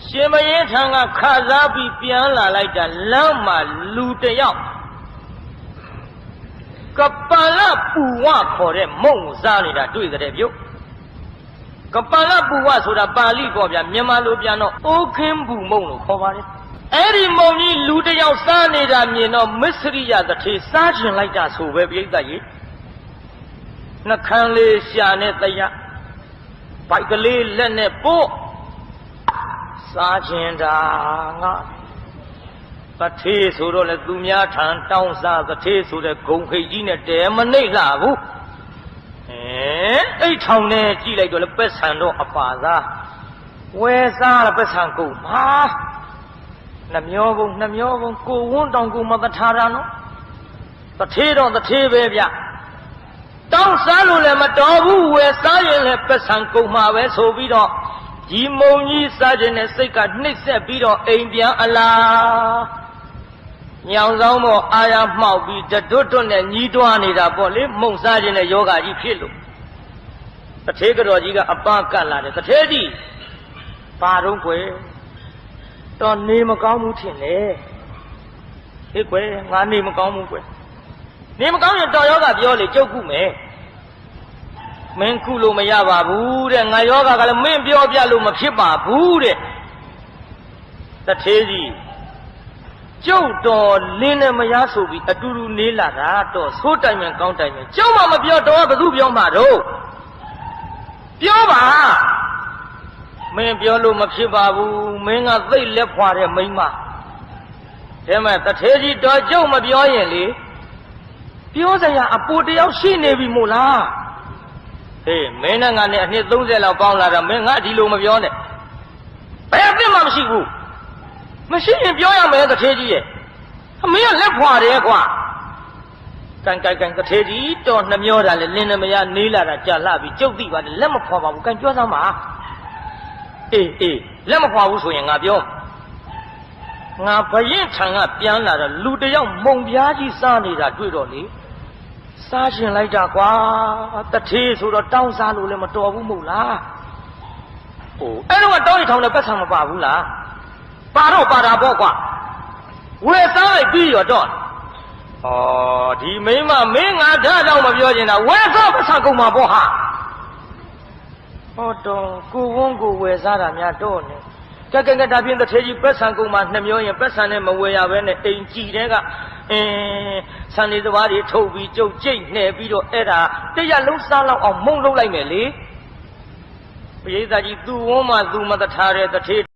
ရှင်မင်းထံကခါစားပြီးပြန်လာလိုက်တာလမ်းမှာလူတယောက်ကပ္ပလပူဝခေါ်တဲ့မုံကိုစားနေတာတွေ့ကြတယ်ပြုတ်ကပ္ပလပူဝဆိုတာပါဠိပေါ့ဗျာမြန်မာလိုပြန်တော့အိုးခင်းဘူးမုံလို့ခေါ်ပါတယ်အဲ့ဒီမုံကြီးလူတယောက်စားနေတာမြင်တော့မစ္စရိယသထေစားခြင်းလိုက်တာဆိုပဲပြိဿကြီးနှခမ်းလေးရှာနဲ့တရဘိုက်ကလေးလက်နဲ့ပို့စားခြင်းတာငါသထေဆိုတော့လေသူများထံတောင်းစားသထေဆိုတဲ့ဂုံခိတ်ကြီးနဲ့တဲမနှိပ်လှဘူးအိတ်ထောင်နဲ့ကြည့်လိုက်တော့လေပက်ဆံတော့အပါသားဝဲစား了ပက်ဆံကုန်ပါနှမျောကုန်ကိုဝန်းတောင်ကိုမသထားတာနော်သထေတော့သထေပဲဗျတောင်းစားလို့လည်းမတော်ဘူးဝယ်စားရင်လည်းပက်ဆံကုန်မှာပဲဆိုပြီးတော့ဒီမုံကြီးစားခြင်းနဲ့စိတ်ကနှိမ့်ဆက်ပြီးတော့အိမ်ပြန်အလားညောင်ဆောင်ပေါ်အာရမှောက်ပြီးတွတ်နဲ့ညီးတွားနေတာပေါ့လေမုံစားခြင်းနဲ့ယောဂကြီးဖြစ်လို့တထေးကတော်ကြီးကအပန်းကတ်လာတယ်တထေးကြီးဘာတော့ကွယ်တော့နေမကောင်းဘူးထင်လေဟေ့ကွယ်ငါနေမကောင်းဘူးကွယ်နေမကောင်းရင်တော်ယောဂပြောလေကြုတ်ခုမယ်မင်းခုလို့မရပါဘူးတဲ့ငါယောဂကလည်းမင်းပြောပြလို့မဖြစ်ပါဘူးတဲ့တထေးကြီးကျုပ်တော်လင်းနဲ့မရဆိုပြီးအတူတူနေလာတာတော့သိုးတိုင်မယ်ကောင်းတိုင်မယ်ကျုပ်မှမပြောတော့ဘယ်သူပြောမှာတော့ပြောပါမင်းပြောလို့မဖြစ်ပါဘူးမင်းကသိလက်ဖွာတဲ့မိန်းမဒါမဲ့တထေးကြီးတော်ကျုပ်မပြောရင်လေပြောစရာအပိုတယောက်ရှိနေပြီမို့လားဟေးမင်းနဲ့ငါနဲ့အနှစ်30လောက်ပေါင်းလာတာမင်းငါဒီလိုမပြောနဲ့ဘယ်အဖြစ်မှမရှိဘူးမရှိရင်ပြောရမယ်တထေးကြီးရဲ့အမေကလက်ဖွာတယ်ကွာကန်တထေးကြီးတော်နှမျောတာလေလင်းနေမရနေလာတာကြာလှပြီကျုပ်သိပါတယ်လက်မဖွာပါဘူးကန်ပြောစမ်းပါအေးလက်မဖွာဘူးဆိုရင်ငါပြောငါဘရင်ထံကပြန်လာတော့လူတယောက်မုံပြားကြီးစားနေတာတွေ့တော့လေစားရှင်လိုက်တာကွာတထေးဆိုတော့တောင်းစားလို့လည်းမတော်ဘူးမို့လားဟိုအဲ့တော့တောင်းရထောင်နဲ့ပတ်ဆံမပါဘူးလားပါတော့ပါတာပေါ့ကွာဝယ်စားလိုက်ပြီးရောတော့ဩဒီမိမမင်းငါဓာတ်တော့မပြောချင်တာဝယ်စားပတ်ဆံကုန်မှာပေါ့ဟာဟောတော့ကိုဝန်းကိုဝယ်စားတာများတော့နေကဲဒါဖြင့်တထေးကြီးပတ်ဆံကုန်မှာနှမျောရင်ပတ်ဆံနဲ့မဝယ်ရဘဲနဲ့အိမ်ကြည်တဲ့ကဆန်နေသဘာတွေထုတ်ပြီးကြုတ်ကြိတ်နှဲပြီးတော့အဲ့ဒါတရက်လုံးစားလောက်အောင်မုံလုံးလိုက်မယ်လေပရိသတ်ကြီးသူ့ဝန်းမှာသူမတထားတဲ့တထေး